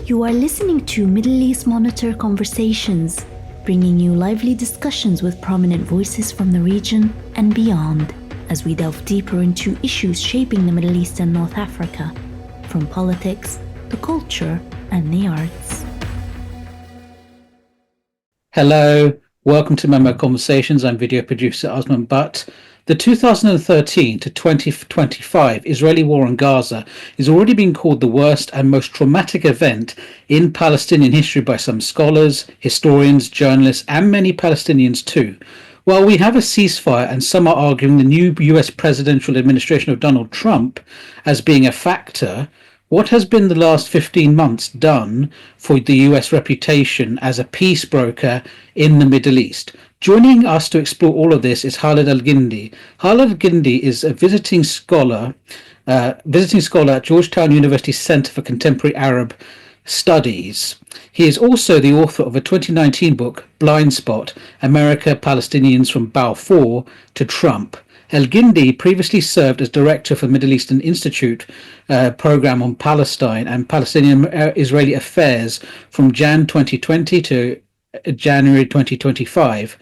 You are listening to Middle East Monitor Conversations, bringing you lively discussions with prominent voices from the region and beyond, as we delve deeper into issues shaping the Middle East and North Africa, from politics, the culture, and the arts. Hello, welcome to MEMO Conversations. I'm video producer Osman Butt. The 2013 to 2025 Israeli war on Gaza is already being called the worst and most traumatic event in Palestinian history by some scholars, historians, journalists, and many Palestinians too. While we have a ceasefire and some are arguing the new US presidential administration of Donald Trump as being a factor, what has been the last 15 months done for the US reputation as a peace broker in the Middle East? Joining us to explore all of this is Khaled Elgindy. Khaled Elgindy is a visiting scholar at Georgetown University Center for Contemporary Arab Studies. He is also the author of a 2019 book, Blind Spot: America, Palestinians from Balfour to Trump. Elgindy previously served as director for Middle Eastern Institute program on Palestine and Palestinian-Israeli affairs from Jan 2020 to January 2025.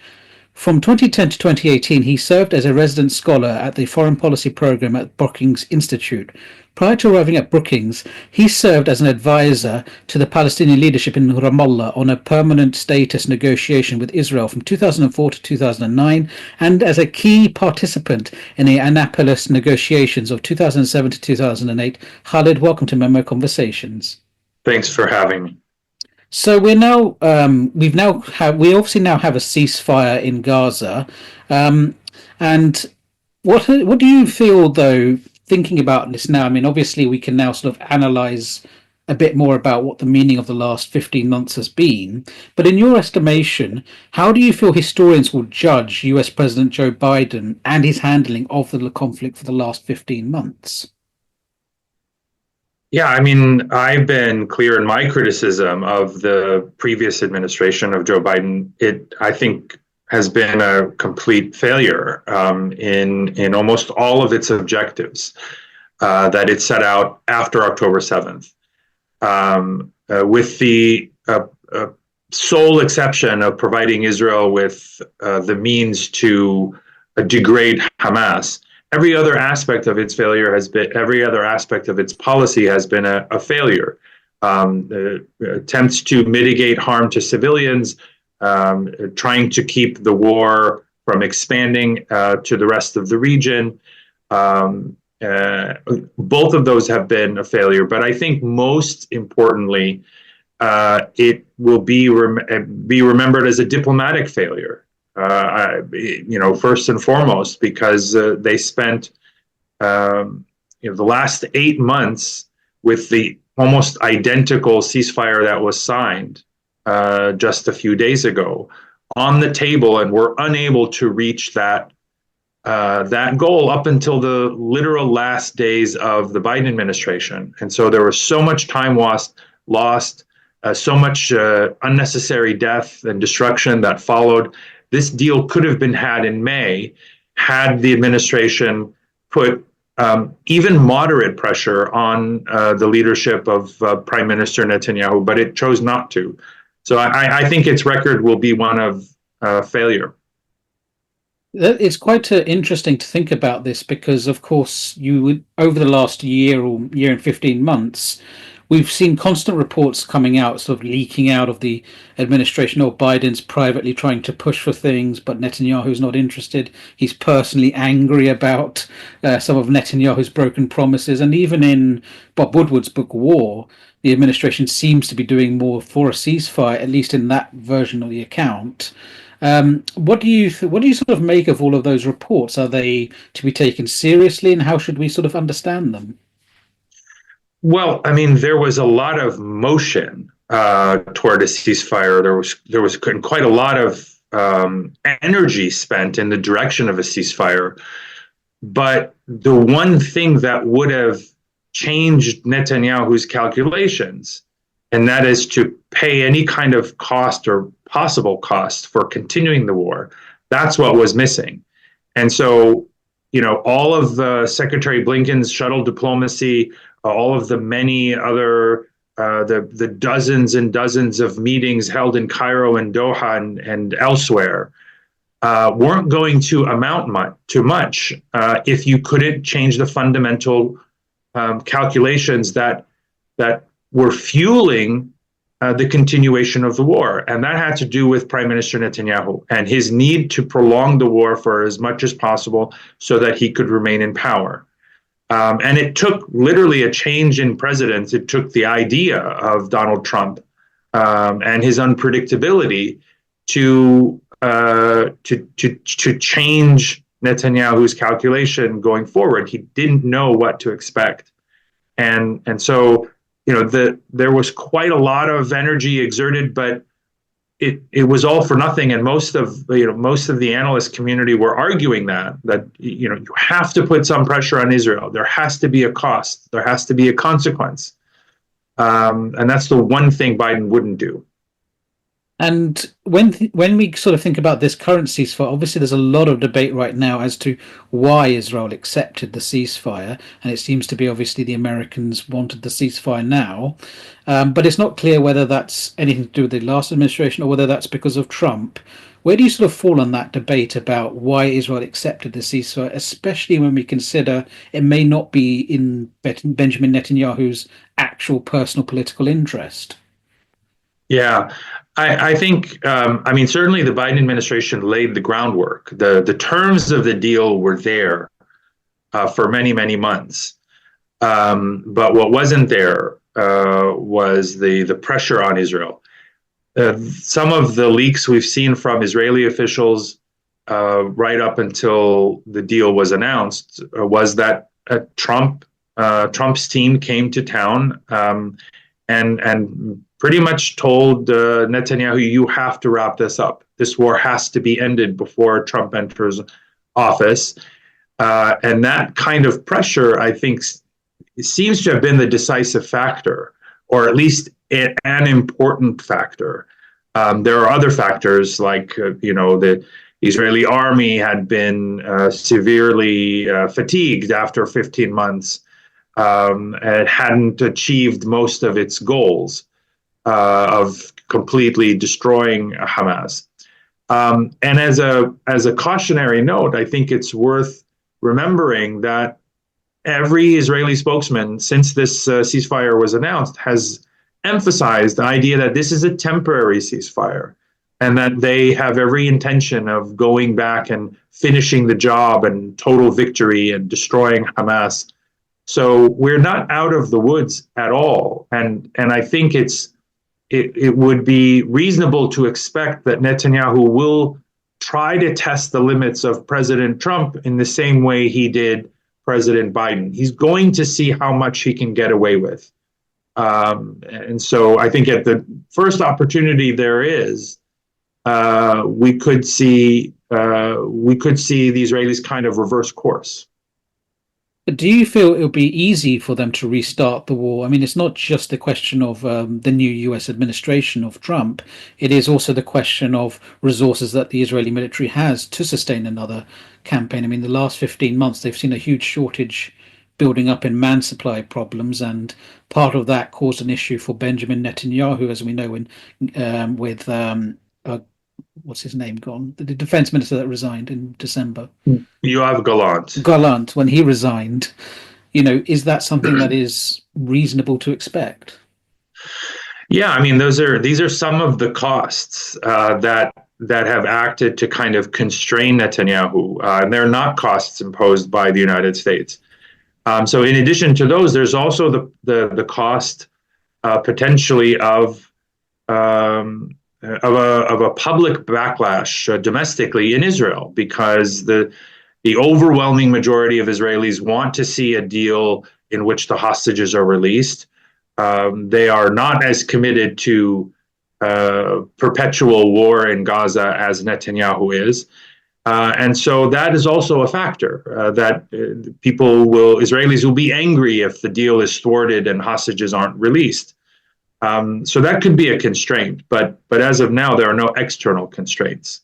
From 2010 to 2018, he served as a resident scholar at the Foreign Policy Program at Brookings Institute. Prior to arriving at Brookings, he served as an advisor to the Palestinian leadership in Ramallah on a permanent status negotiation with Israel from 2004 to 2009, and as a key participant in the Annapolis negotiations of 2007 to 2008. Khaled, welcome to MEMO Conversations. Thanks for having me. So we obviously now have a ceasefire in Gaza, and what do you feel though, thinking about this now? I mean, obviously we can now sort of analyze a bit more about what the meaning of the last 15 months has been, but in your estimation, how do you feel historians will judge US President Joe Biden and his handling of the conflict for the last 15 months? Yeah, I mean, I've been clear in my criticism of the previous administration of Joe Biden. It, I think, has been a complete failure in almost all of its objectives that it set out after October 7th, with the sole exception of providing Israel with the means to degrade Hamas. Every other aspect of its failure has been, every other aspect of its policy has been a failure. Attempts to mitigate harm to civilians, trying to keep the war from expanding to the rest of the region. Both of those have been a failure, but I think most importantly, it will be remembered as a diplomatic failure. First and foremost, because they spent the last 8 months with the almost identical ceasefire that was signed just a few days ago on the table, and were unable to reach that goal up until the literal last days of the Biden administration. And so there was so much time lost, so much unnecessary death and destruction that followed. This deal could have been had in May had the administration put even moderate pressure on the leadership of Prime Minister Netanyahu, but it chose not to. So I think its record will be one of failure. It's quite interesting to think about this because, of course, over the last year or year and 15 months, we've seen constant reports coming out, sort of leaking out of the administration, or Biden's privately trying to push for things, but Netanyahu's not interested. He's personally angry about some of Netanyahu's broken promises. And even in Bob Woodward's book, War, the administration seems to be doing more for a ceasefire, at least in that version of the account. What do you sort of make of all of those reports? Are they to be taken seriously, and how should we sort of understand them? Well, I mean, there was a lot of motion toward a ceasefire. There was quite a lot of energy spent in the direction of a ceasefire. But the one thing that would have changed Netanyahu's calculations, and that is to pay any kind of cost or possible cost for continuing the war, that's what was missing. And so, all of Secretary Blinken's shuttle diplomacy, all of the many other the dozens and dozens of meetings held in Cairo and Doha and elsewhere weren't going to amount to much if you couldn't change the fundamental calculations that were fueling the continuation of the war. And that had to do with Prime Minister Netanyahu and his need to prolong the war for as much as possible so that he could remain in power. And it took literally a change in presidents. It took the idea of Donald Trump and his unpredictability to change Netanyahu's calculation going forward. He didn't know what to expect, and so there was quite a lot of energy exerted, but it was all for nothing. And most of the analyst community were arguing that you have to put some pressure on Israel. There has to be a cost. There has to be a consequence, and that's the one thing Biden wouldn't do. And when we sort of think about this current ceasefire, obviously there's a lot of debate right now as to why Israel accepted the ceasefire, and it seems to be obviously the Americans wanted the ceasefire now, but it's not clear whether that's anything to do with the last administration or whether that's because of Trump. Where do you sort of fall on that debate about why Israel accepted the ceasefire, especially when we consider it may not be in Benjamin Netanyahu's actual personal political interest? Yeah. I think, certainly the Biden administration laid the groundwork. The terms of the deal were there for many, many months. But what wasn't there was the pressure on Israel. Some of the leaks we've seen from Israeli officials right up until the deal was announced was that Trump's team came to town and pretty much told Netanyahu, you have to wrap this up. This war has to be ended before Trump enters office. And that kind of pressure, I think, seems to have been the decisive factor, or at least an important factor. There are other factors like, the Israeli army had been severely fatigued after 15 months. It hadn't achieved most of its goals of completely destroying Hamas. And as a cautionary note, I think it's worth remembering that every Israeli spokesman since this ceasefire was announced has emphasized the idea that this is a temporary ceasefire and that they have every intention of going back and finishing the job and total victory and destroying Hamas. So we're not out of the woods at all. And I think it would be reasonable to expect that Netanyahu will try to test the limits of President Trump in the same way he did President Biden. He's going to see how much he can get away with. And so I think at the first opportunity there is, we could see the Israelis kind of reverse course. Do you feel it would be easy for them to restart the war? I mean, it's not just the question of the new US administration of Trump. It is also the question of resources that the Israeli military has to sustain another campaign. I mean, the last 15 months, they've seen a huge shortage building up in man supply problems, and part of that caused an issue for Benjamin Netanyahu, as we know, with what's his name gone? The defense minister that resigned in December. Yoav Gallant. Gallant, when he resigned, is that something that is reasonable to expect? Yeah, I mean, these are some of the costs that have acted to kind of constrain Netanyahu, and they're not costs imposed by the United States. So in addition to those, there's also the cost potentially of a public backlash domestically in Israel, because the overwhelming majority of Israelis want to see a deal in which the hostages are released. They are not as committed to perpetual war in Gaza as Netanyahu is. And so that is also a factor that Israelis will be angry if the deal is thwarted and hostages aren't released. So that could be a constraint, but as of now, there are no external constraints.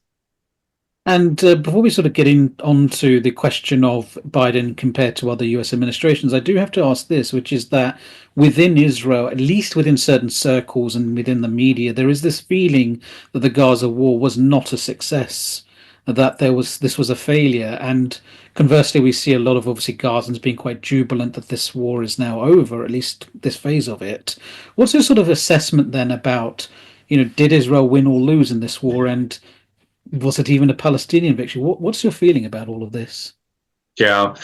And before we sort of get onto the question of Biden compared to other US administrations, I do have to ask this, which is that within Israel, at least within certain circles and within the media, there is this feeling that the Gaza war was not a success, that this was a failure. And conversely, we see a lot of obviously Gazans being quite jubilant that this war is now over, at least this phase of it. What's your sort of assessment then about, did Israel win or lose in this war, and was it even a Palestinian victory? What's your feeling about all of this? Yeah.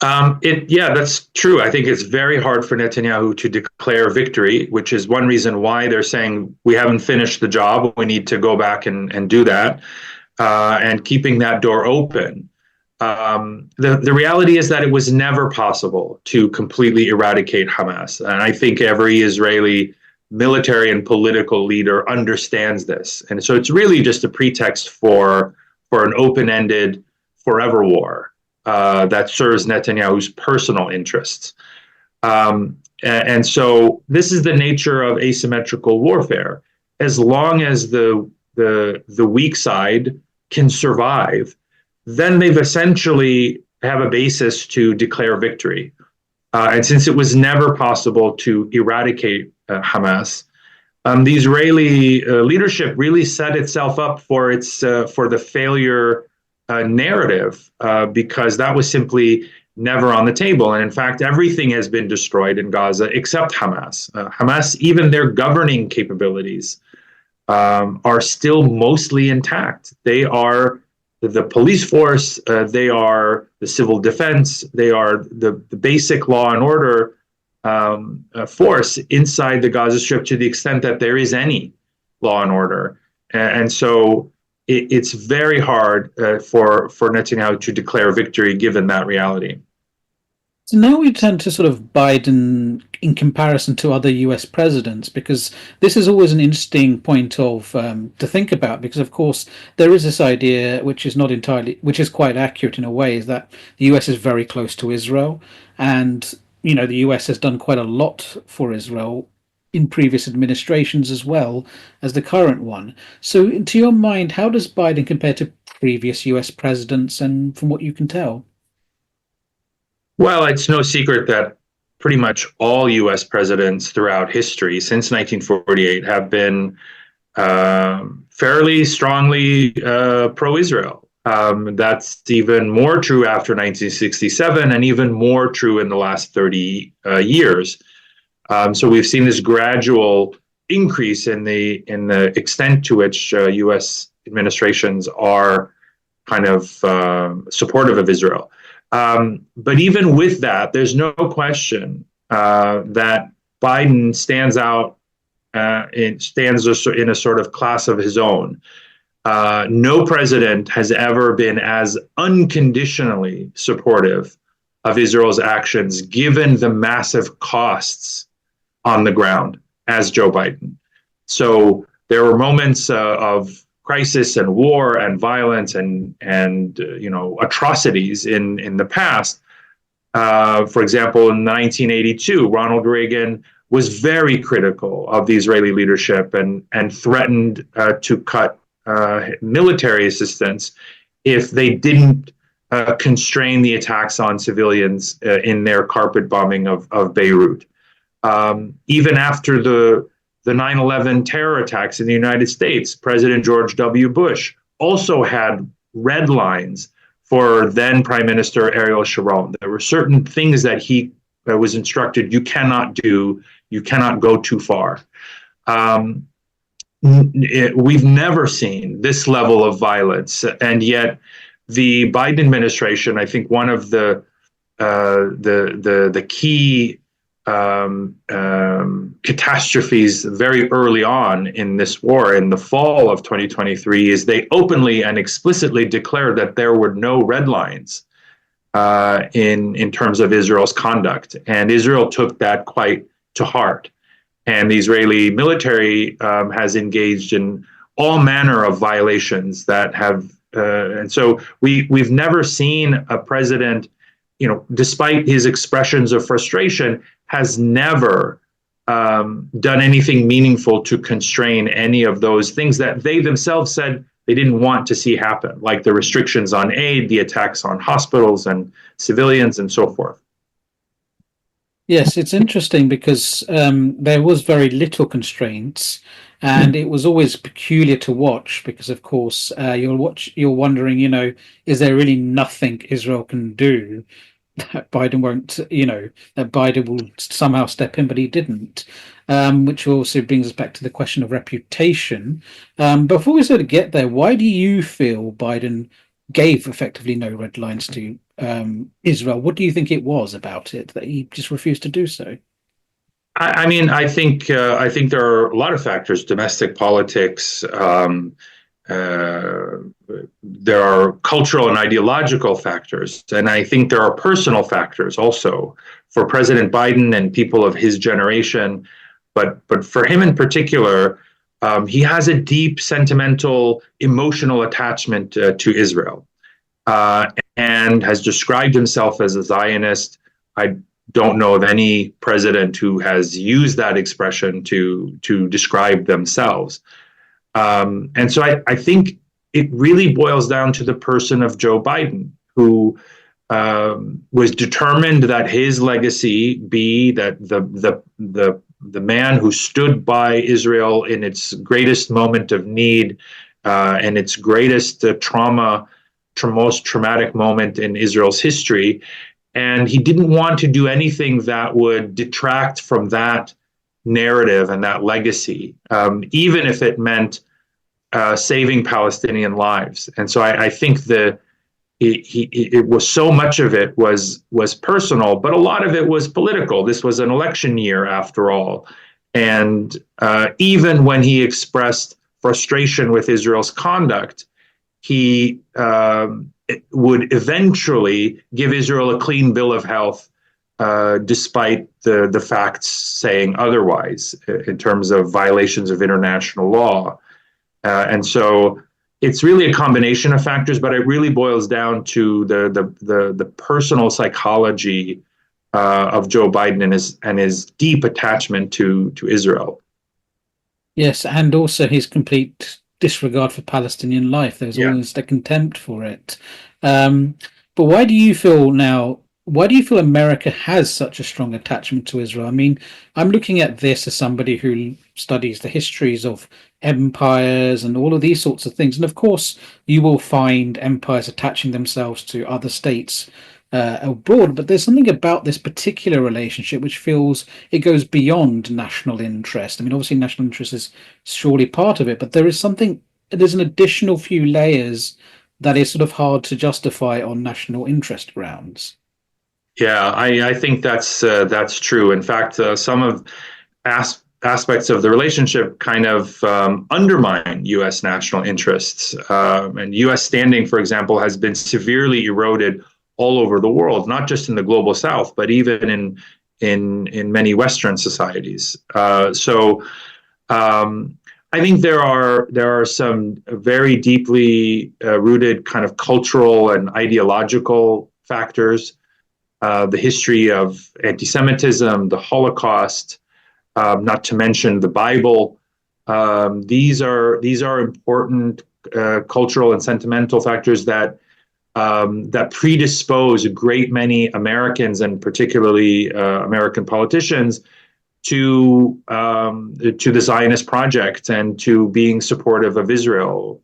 That's true. I think it's very hard for Netanyahu to declare victory, which is one reason why they're saying we haven't finished the job. We need to go back and do that, and keeping that door open. The reality is that it was never possible to completely eradicate Hamas. And I think every Israeli military and political leader understands this. And so it's really just a pretext for an open-ended forever war. That serves Netanyahu's personal interests. And so this is the nature of asymmetrical warfare. As long as the weak side can survive, then they've essentially have a basis to declare victory. And since it was never possible to eradicate Hamas, the Israeli leadership really set itself up for the failure narrative, because that was simply never on the table. And in fact, everything has been destroyed in Gaza except Hamas. Hamas, even their governing capabilities, are still mostly intact. They are the police force, they are the civil defense, they are the basic law and order force inside the Gaza Strip, to the extent that there is any law and order. And so it's very hard for Netanyahu to declare victory given that reality. So now we turn to sort of Biden in comparison to other US presidents, because this is always an interesting point of to think about, because of course there is this idea, which is quite accurate in a way, is that the US is very close to Israel, and the US has done quite a lot for Israel in previous administrations as well as the current one. So to your mind, how does Biden compare to previous US presidents, and from what you can tell? Well, it's no secret that pretty much all US presidents throughout history since 1948 have been fairly strongly pro-Israel. That's even more true after 1967, and even more true in the last 30 years. So we've seen this gradual increase in the extent to which U.S. administrations are kind of supportive of Israel. But even with that, there's no question that Biden stands out in a sort of class of his own. No president has ever been as unconditionally supportive of Israel's actions, given the massive costs on the ground, as Joe Biden. So there were moments of crisis and war and violence and atrocities in the past. For example, in 1982, Ronald Reagan was very critical of the Israeli leadership and threatened to cut military assistance if they didn't constrain the attacks on civilians in their carpet bombing of Beirut. Even after the 9/11 terror attacks in the United States, President George W. Bush also had red lines for then Prime Minister Ariel Sharon. There were certain things that he was instructed you cannot do, you cannot go too far. We've never seen this level of violence, and yet the Biden administration, I think one of the key catastrophes very early on in this war, in the fall of 2023, is they openly and explicitly declared that there were no red lines in terms of Israel's conduct, and Israel took that quite to heart. And the Israeli military has engaged in all manner of violations that have, and so we've never seen a president, despite his expressions of frustration, has never done anything meaningful to constrain any of those things that they themselves said they didn't want to see happen, like the restrictions on aid, the attacks on hospitals and civilians, and so forth. Yes, it's interesting because there was very little constraints, and it was always peculiar to watch because, of course, you're wondering, is there really nothing Israel can do that Biden won't, that Biden will somehow step in, but he didn't. Which also brings us back to the question of reputation. Before we sort of get there, why do you feel Biden gave effectively no red lines to Israel? What do you think it was about it that he just refused to do so? I mean, I think there are a lot of factors: domestic politics. Uh, there are cultural and ideological factors, and I think there are personal factors also for President Biden and people of his generation. But for him in particular, he has a deep sentimental, emotional attachment to Israel, uh, and has described himself as a Zionist. I don't know of any president who has used that expression to describe themselves. And so I think it really boils down to the person of Joe Biden, who was determined that his legacy be that the man who stood by Israel in its greatest moment of need and its greatest most traumatic moment in Israel's history. And he didn't want to do anything that would detract from that narrative and that legacy, even if it meant saving Palestinian lives. And so I think it was so much of it was personal, but a lot of it was political. This was an election year, after all. And even when he expressed frustration with Israel's conduct, he would eventually give Israel a clean bill of health, despite the facts saying otherwise in terms of violations of international law. And so it's really a combination of factors, but it really boils down to the personal psychology of Joe Biden and his deep attachment to Israel. Yes, and also his complete disregard for Palestinian life. There's Yeah. almost a contempt for it. Um, but why do you feel now? Why do you feel America has such a strong attachment to Israel? I mean, I'm looking at this as somebody who studies the histories of empires and all of these sorts of things. And of course, you will find empires attaching themselves to other states abroad, but there's something about this particular relationship which feels it goes beyond national interest. I mean, obviously, national interest is surely part of it, but there's an additional few layers that is sort of hard to justify on national interest grounds. Yeah, I think that's true. In fact, some of aspects of the relationship kind of undermine U.S. national interests. And U.S. standing, for example, has been severely eroded all over the world, not just in the global South, but even in many Western societies. So I think there are some very deeply rooted kind of cultural and ideological factors. The history of anti-Semitism, the Holocaust, not to mention the Bible. These are important cultural and sentimental factors that predispose a great many Americans, and particularly American politicians, to the Zionist project and to being supportive of Israel.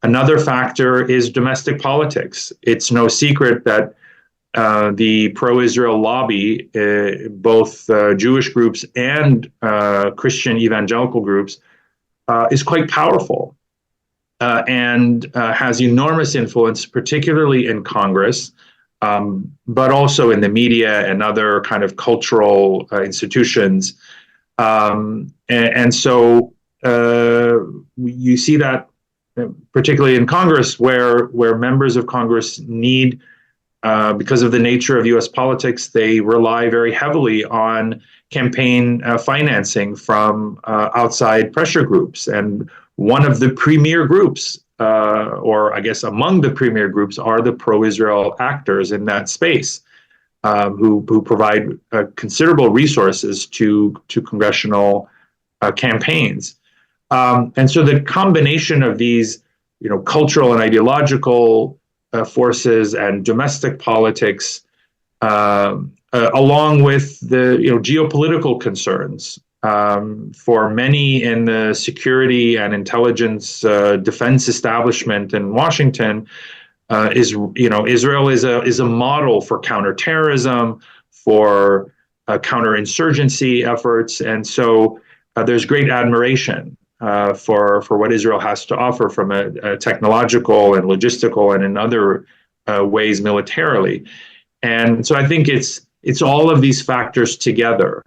Another factor is domestic politics. It's no secret that the pro-Israel lobby, both Jewish groups and Christian evangelical groups, is quite powerful and has enormous influence, particularly in Congress, but also in the media and other kind of cultural institutions. And so you see that particularly in Congress, where members of Congress need, because of the nature of U.S. politics, they rely very heavily on campaign financing from outside pressure groups. And one of the premier groups, or I guess among the premier groups, are the pro-Israel actors in that space, who provide considerable resources to congressional campaigns. And so the combination of these, cultural and ideological forces and domestic politics along with the geopolitical concerns for many in the security and intelligence defense establishment in Washington. Israel is a model for counterterrorism, for counterinsurgency efforts, and so there's great admiration for what Israel has to offer from a technological and logistical and in other ways militarily. And so I think it's all of these factors together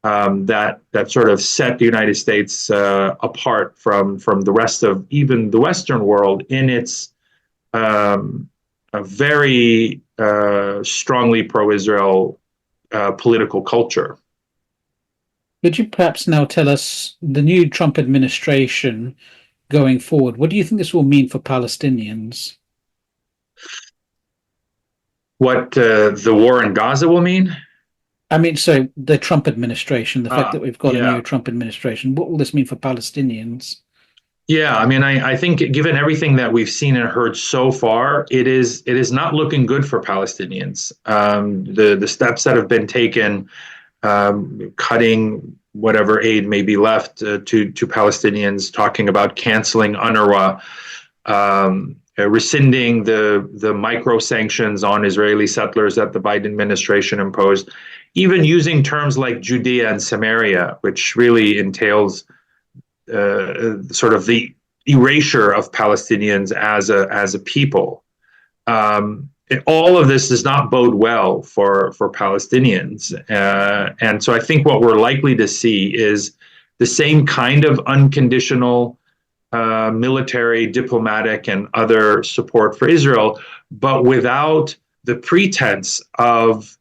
that sort of set the United States apart from the rest of even the Western world in its a very strongly pro-Israel political culture. Could you perhaps now tell us the new Trump administration going forward? What do you think this will mean for Palestinians? What the war in Gaza will mean? I mean, so the Trump administration, the fact that we've got a new Trump administration, what will this mean for Palestinians? Yeah, I mean, I think given everything that we've seen and heard so far, it is not looking good for Palestinians. The steps that have been taken, cutting whatever aid may be left to Palestinians, talking about canceling UNRWA, rescinding the micro sanctions on Israeli settlers that the Biden administration imposed, even using terms like Judea and Samaria, which really entails sort of the erasure of Palestinians as a people. All of this does not bode well for Palestinians, and so I think what we're likely to see is the same kind of unconditional military, diplomatic, and other support for Israel, but without the pretense of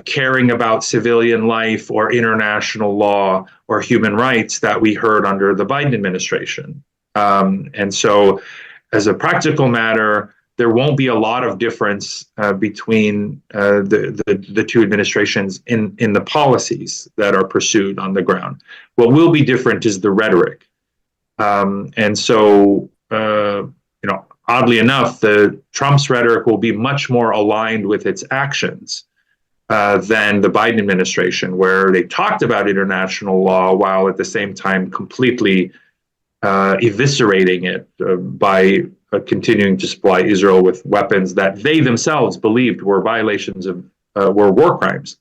caring about civilian life or international law or human rights that we heard under the Biden administration. And so, as a practical matter, there won't be a lot of difference between the two administrations in the policies that are pursued on the ground. What will be different is the rhetoric. And so, oddly enough, the Trump's rhetoric will be much more aligned with its actions than the Biden administration, where they talked about international law while at the same time completely eviscerating it by continuing to supply Israel with weapons that they themselves believed were violations of were war crimes.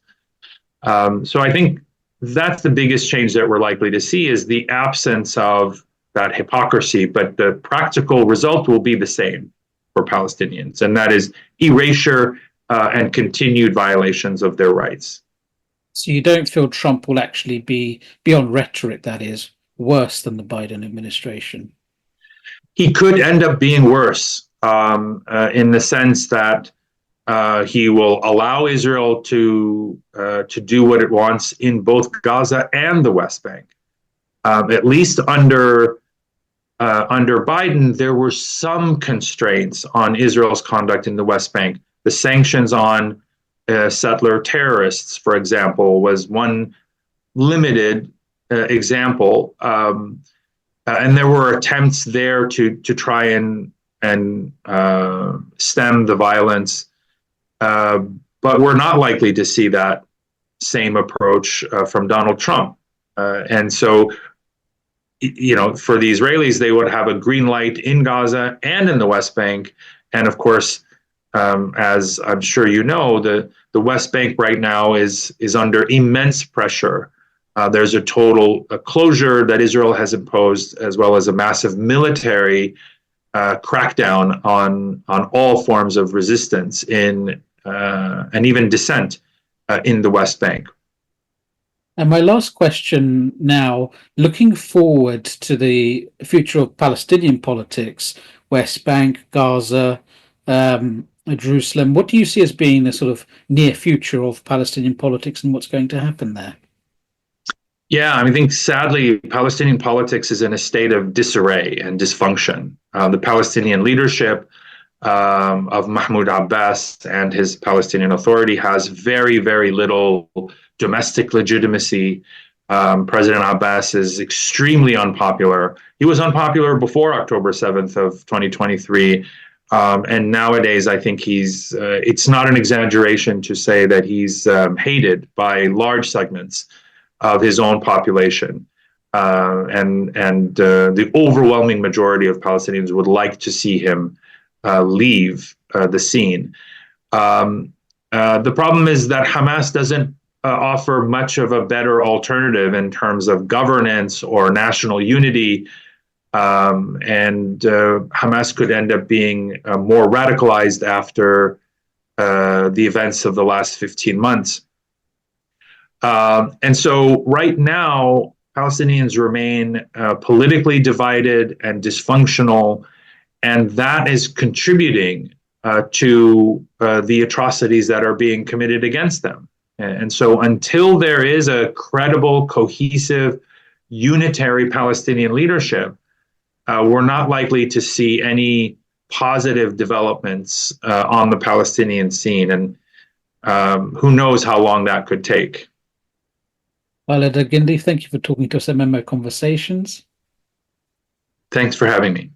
So I think that's the biggest change that we're likely to see is the absence of that hypocrisy, but the practical result will be the same for Palestinians, and that is erasure and continued violations of their rights. So you don't feel Trump will actually be, beyond rhetoric, that is, worse than the Biden administration? He could end up being worse in the sense that he will allow Israel to do what it wants in both Gaza and the West Bank. At least under Biden, there were some constraints on Israel's conduct in the West Bank. The sanctions on settler terrorists, for example, was one limited example, and there were attempts there to try and stem the violence, but we're not likely to see that same approach from Donald Trump. And so, for the Israelis, they would have a green light in Gaza and in the West Bank, and of course, as I'm sure you know, the West Bank right now is under immense pressure. There's a total closure that Israel has imposed, as well as a massive military crackdown on all forms of resistance and even dissent in the West Bank. And my last question now, looking forward to the future of Palestinian politics, West Bank, Gaza, Jerusalem, what do you see as being the sort of near future of Palestinian politics and what's going to happen there? Yeah, I think sadly, Palestinian politics is in a state of disarray and dysfunction. The Palestinian leadership of Mahmoud Abbas and his Palestinian Authority has very, very little domestic legitimacy. President Abbas is extremely unpopular. He was unpopular before October 7th of 2023. And nowadays, I think it's not an exaggeration to say that he's hated by large segments of his own population. And the overwhelming majority of Palestinians would like to see him leave the scene. The problem is that Hamas doesn't offer much of a better alternative in terms of governance or national unity. And Hamas could end up being more radicalized after the events of the last 15 months. And so right now, Palestinians remain politically divided and dysfunctional, and that is contributing to the atrocities that are being committed against them. And so until there is a credible, cohesive, unitary Palestinian leadership, we're not likely to see any positive developments on the Palestinian scene. And who knows how long that could take. Khaled Elgindy, thank you for talking to us at MEMO Conversations. Thanks for having me.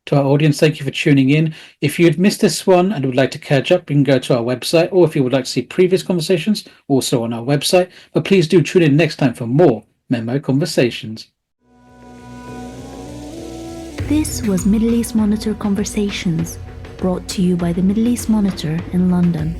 To our audience, thank you for tuning in. If you'd missed this one and would like to catch up, you can go to our website, or if you would like to see previous conversations, also on our website. But please do tune in next time for more MEMO Conversations. This was Middle East Monitor Conversations, brought to you by the Middle East Monitor in London.